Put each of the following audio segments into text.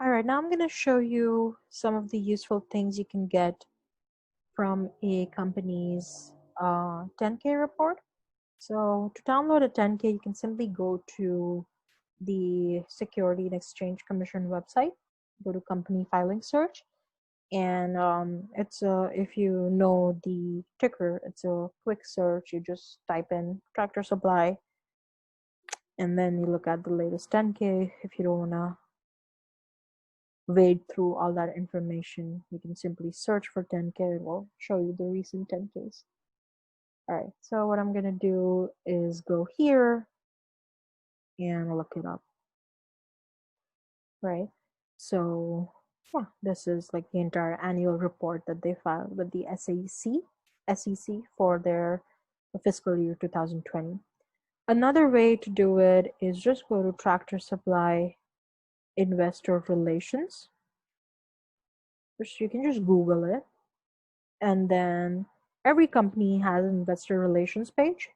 All right, now I'm going to show you some of the useful things you can get from a company's 10K report. So to download a 10K, you can simply go to the Security and Exchange Commission website, go to company filing search, and it's if you know the ticker, it's a quick search. You just type in Tractor Supply, and then you look at the latest 10K. If you don't want to wade through all that information, you can simply search for 10K. It will show you the recent 10Ks. All right, so what I'm gonna do is go here and look it up, right? So yeah, this is like the entire annual report that they filed with the SEC for their fiscal year 2020. Another way to do it is just go to Tractor Supply Investor Relations. You can just Google it, and then every company has an investor relations page,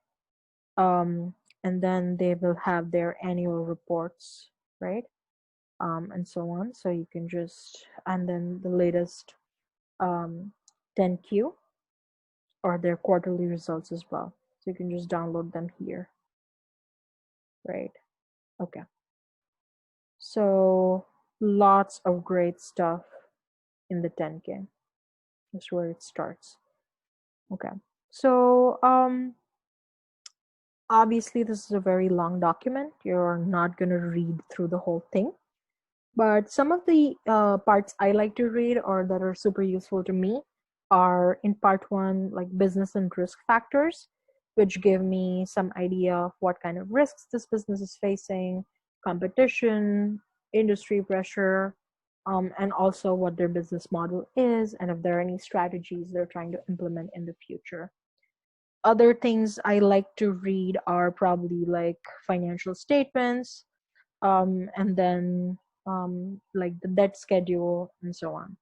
and then they will have their annual reports, right, and so on. So you can just, and then the latest 10Q or their quarterly results as well, so you can just download them here, right? Okay, so lots of great stuff in the 10K. That's where it starts. Okay, so obviously this is a very long document. You're not going to read through the whole thing, but some of the parts I like to read or that are super useful to me are in part one, like business and risk factors, which give me some idea of what kind of risks this business is facing, competition, industry pressure, and also what their business model is, and if there are any strategies they're trying to implement in the future. Other things I like to read are probably like financial statements, and then like the debt schedule and so on.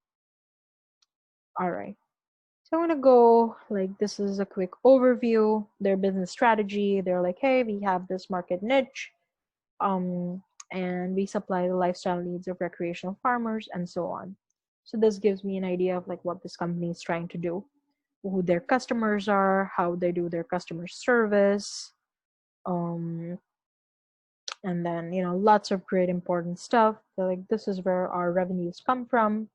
All right. So I'm gonna go like this is a quick overview. Their business strategy. They're like, hey, we have this market niche, um, and we supply the lifestyle needs of recreational farmers and so on. So this gives me an idea of like what this company is trying to do, who their customers are, how they do their customer service, um, and then lots of great important stuff. So, like this is where our revenues come from,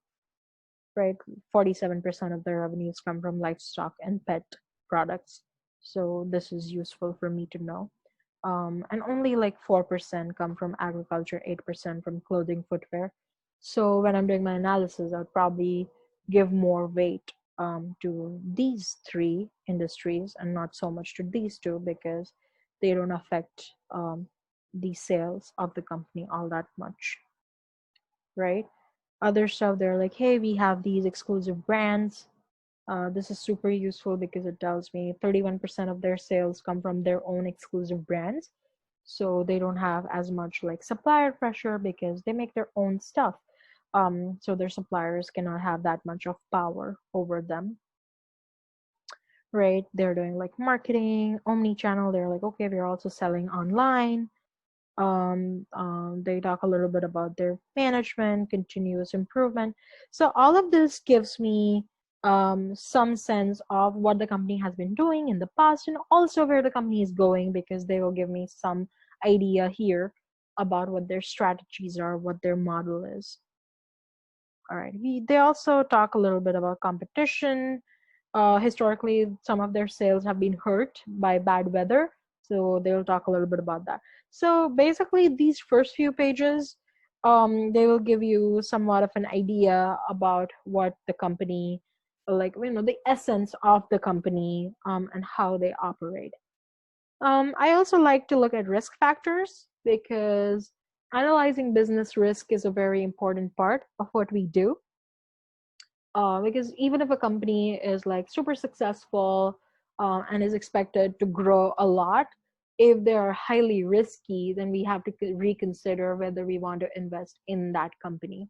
right? 47% of their revenues come from livestock and pet products. So this is useful for me to know. And only like 4% come from agriculture, 8% from clothing, footwear. So when I'm doing my analysis, I'll probably give more weight to these three industries and not so much to these two, because they don't affect the sales of the company all that much, right? Other stuff, they're like, hey, we have these exclusive brands. This is super useful because it tells me 31% of their sales come from their own exclusive brands. So they don't have as much like supplier pressure because they make their own stuff. So their suppliers cannot have that much of power over them, right? They're doing like marketing, omni-channel. They're like, okay, we're also selling online. They talk a little bit about their management, continuous improvement. So all of this gives me some sense of what the company has been doing in the past and also where the company is going, because they will give me some idea here about what their strategies are, what their model is. All right. They also talk a little bit about competition. Historically, some of their sales have been hurt by bad weather, so they'll talk a little bit about that. So basically, these first few pages, they will give you somewhat of an idea about what the company, like the essence of the company, and how they operate. I also like to look at risk factors because analyzing business risk is a very important part of what we do. Because even if a company is like super successful and is expected to grow a lot, if they are highly risky, then we have to reconsider whether we want to invest in that company.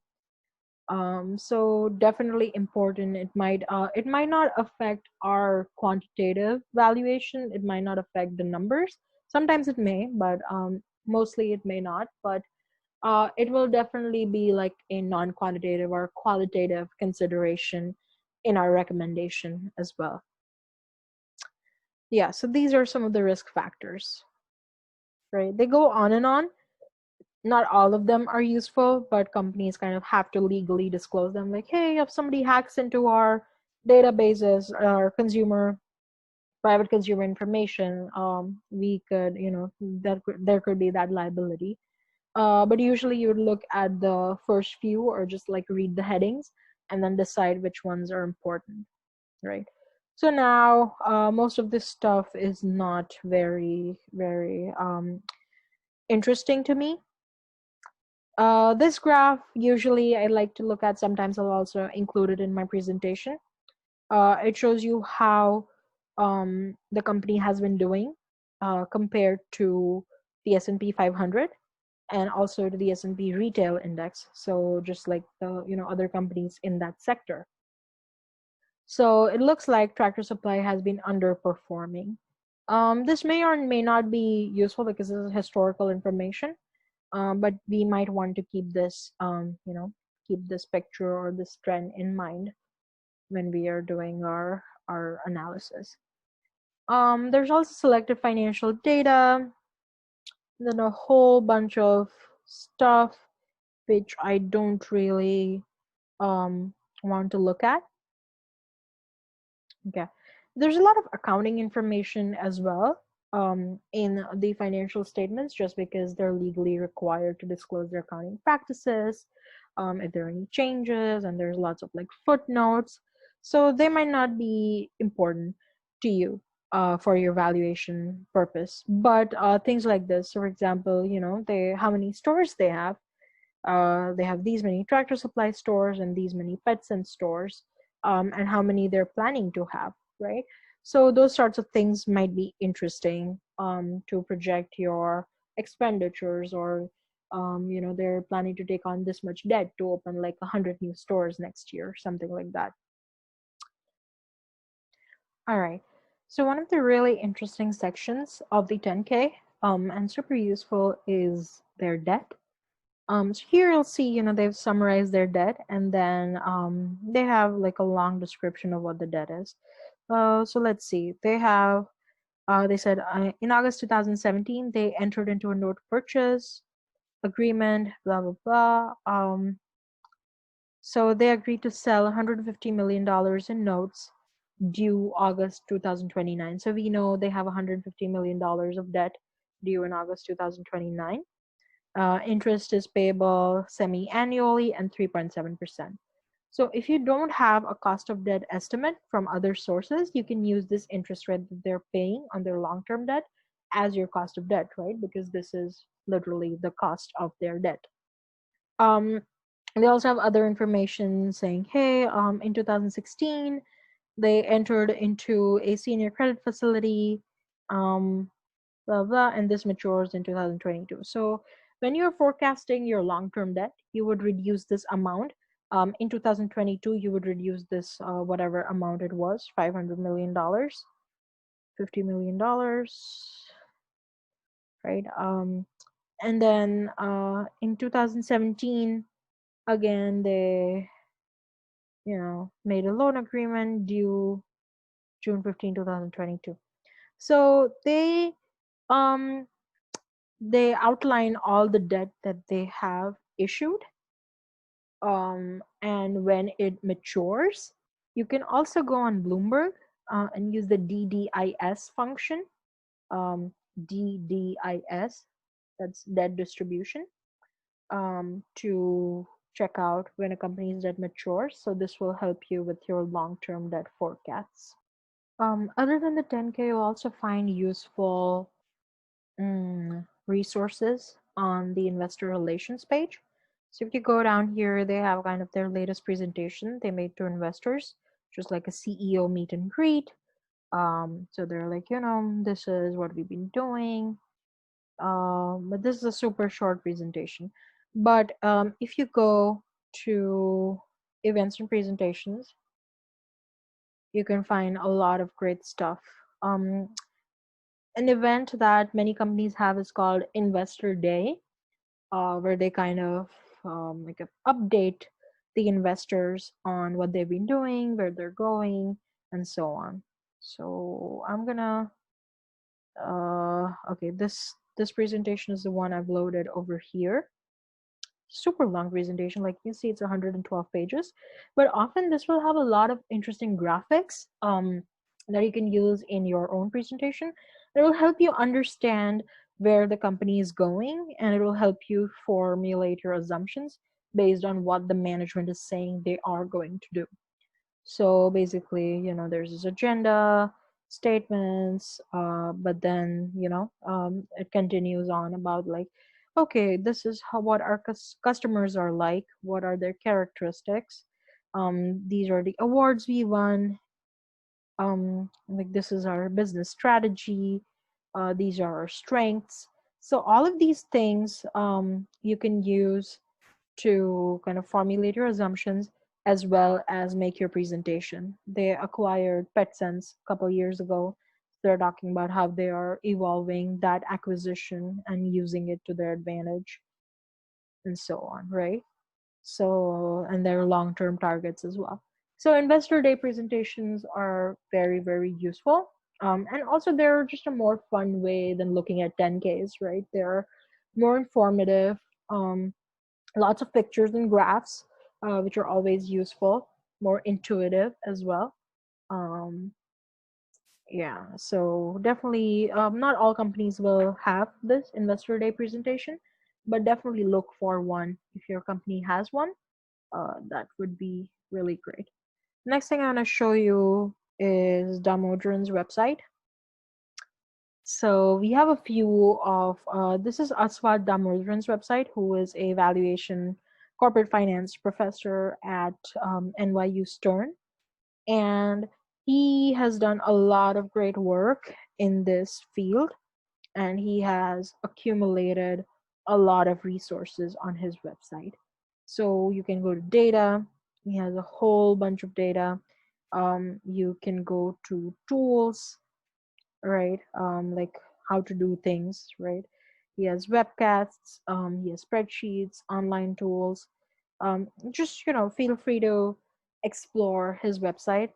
So definitely important. It might not affect our quantitative valuation. It might not affect the numbers. Sometimes it may, but mostly it may not. But it will definitely be like a non-quantitative or qualitative consideration in our recommendation as well. Yeah, so these are some of the risk factors, right? They go on and on. Not all of them are useful, but companies kind of have to legally disclose them. Like, hey, if somebody hacks into our databases, our private consumer information, we could, there could be that liability. But usually you would look at the first few or just like read the headings and then decide which ones are important, right? So now most of this stuff is not very, very interesting to me. This graph, usually I like to look at, sometimes I'll also include it in my presentation. It shows you how the company has been doing compared to the S&P 500 and also to the S&P retail index. So just like the other companies in that sector. So it looks like Tractor Supply has been underperforming. This may or may not be useful because this is historical information, but we might want to keep this, keep this picture or this trend in mind when we are doing our analysis. There's also selected financial data, then a whole bunch of stuff which I don't really want to look at. Okay. There's a lot of accounting information as well in the financial statements, just because they're legally required to disclose their accounting practices, if there are any changes, and there's lots of like footnotes. So they might not be important to you for your valuation purpose. But things like this, for example, how many stores they have. They have these many Tractor Supply stores and these many PetSense stores, and how many they're planning to have, right? So those sorts of things might be interesting to project your expenditures, or they're planning to take on this much debt to open like 100 new stores next year, something like that. All right. So one of the really interesting sections of the 10K, and super useful, is their debt. So here you'll see, they've summarized their debt, and then they have like a long description of what the debt is. So let's see. They said in August 2017, they entered into a note purchase agreement, blah, blah, blah. So they agreed to sell $150 million in notes due August 2029. So we know they have $150 million of debt due in August 2029. Interest is payable semi-annually and 3.7%. So if you don't have a cost of debt estimate from other sources, you can use this interest rate that they're paying on their long-term debt as your cost of debt, right? Because this is literally the cost of their debt. They also have other information saying, hey, in 2016, they entered into a senior credit facility, blah, blah, and this matures in 2022. So when you're forecasting your long-term debt, you would reduce this amount. In 2022, you would reduce this, whatever amount it was, $500 million, $50 million, right? And then in 2017, again, they, made a loan agreement due June 15, 2022. So um, they outline all the debt that they have issued, and when it matures. You can also go on Bloomberg and use the DDIS function. DDIS, that's debt distribution, to check out when a company's debt matures. So this will help you with your long-term debt forecasts. Other than the 10K, you'll also find useful resources on the investor relations page. So if you go down here, they have kind of their latest presentation they made to investors, just like a CEO meet and greet. So they're like, this is what we've been doing. But this is a super short presentation. But if you go to events and presentations, you can find a lot of great stuff. An event that many companies have is called Investor Day. where they kind of update the investors on what they've been doing, where they're going, and so on. So I'm gonna okay, this presentation is the one I've loaded over here. Super long presentation, like you see it's 112 pages, but often this will have a lot of interesting graphics that you can use in your own presentation. It will help you understand where the company is going, and it will help you formulate your assumptions based on what the management is saying they are going to do. So basically, there's this agenda, statements, but then, it continues on about like, okay, this is what our customers are like, what are their characteristics. These are the awards we won. Like this is our business strategy. These are our strengths. So all of these things you can use to kind of formulate your assumptions as well as make your presentation. They acquired PetSense a couple years ago. They're talking about how they are evolving that acquisition and using it to their advantage and so on, right? So, and their long-term targets as well. So investor day presentations are very, very useful. And also they're just a more fun way than looking at 10Ks, right? They're more informative. Lots of pictures and graphs, which are always useful, more intuitive as well. Um, yeah, so definitely, not all companies will have this investor day presentation, but definitely look for one if your company has one. That would be really great. Next thing I want to show you is Damodaran's website. So we have a few of this is Aswad Damodaran's website, who is a valuation corporate finance professor at NYU Stern, and he has done a lot of great work in this field, and he has accumulated a lot of resources on his website. So you can go to data. He has a whole bunch of data. You can go to tools, right? Like how to do things, right? He has webcasts, he has spreadsheets, online tools. Just feel free to explore his website.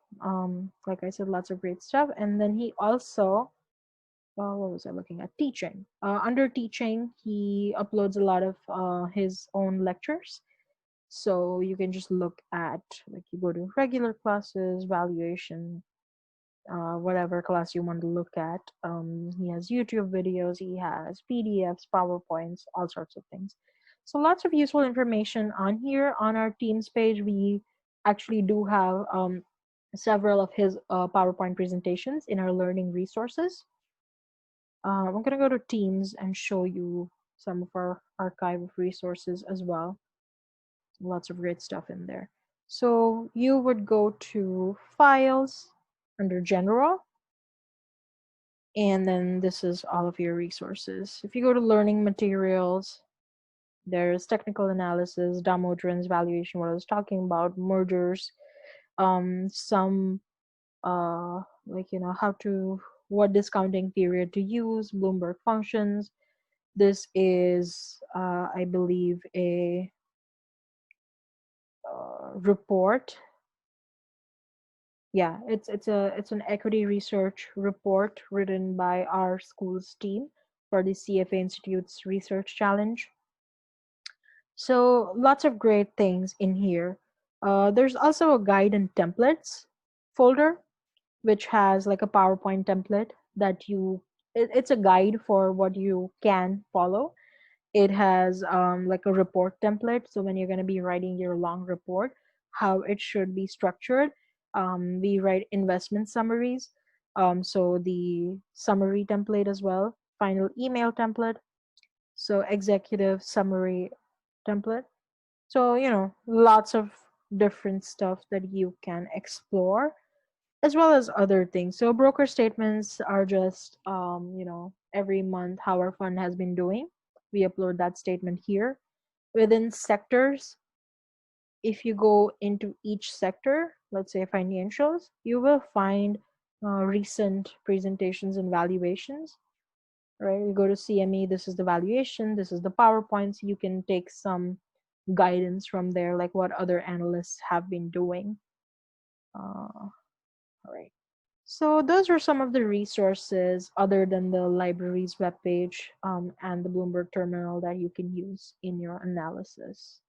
Like I said, lots of great stuff. And then he also, well, what was I looking at? Teaching. Under teaching, he uploads a lot of his own lectures. So you can just look at, like, you go to regular classes, valuation, whatever class you want to look at. He has YouTube videos, he has PDFs, PowerPoints, all sorts of things. So lots of useful information on here. On our Teams page, we actually do have several of his PowerPoint presentations in our learning resources. I'm going to go to Teams and show you some of our archive of resources as well. Lots of great stuff in there. So you would go to Files under General, and then this is all of your resources. If you go to Learning Materials, there's technical analysis, Damodaran's valuation, what I was talking about, mergers, some what discounting period to use, Bloomberg functions. This is I believe a report. Yeah, it's an equity research report written by our school's team for the CFA Institute's research challenge. So lots of great things in here. There's also a guide and templates folder, which has like a PowerPoint template that it's a guide for what you can follow. It has like a report template. So when you're going to be writing your long report, how it should be structured. We write investment summaries. So the summary template as well, final email template. So executive summary template. So, lots of different stuff that you can explore as well as other things. So broker statements are just, every month how our fund has been doing. We upload that statement here. Within sectors, if you go into each sector, let's say financials, you will find recent presentations and valuations. right? You go to CME, this is the valuation, this is the PowerPoints. You can take some guidance from there, like what other analysts have been doing. All right. So those are some of the resources other than the library's webpage and the Bloomberg terminal that you can use in your analysis.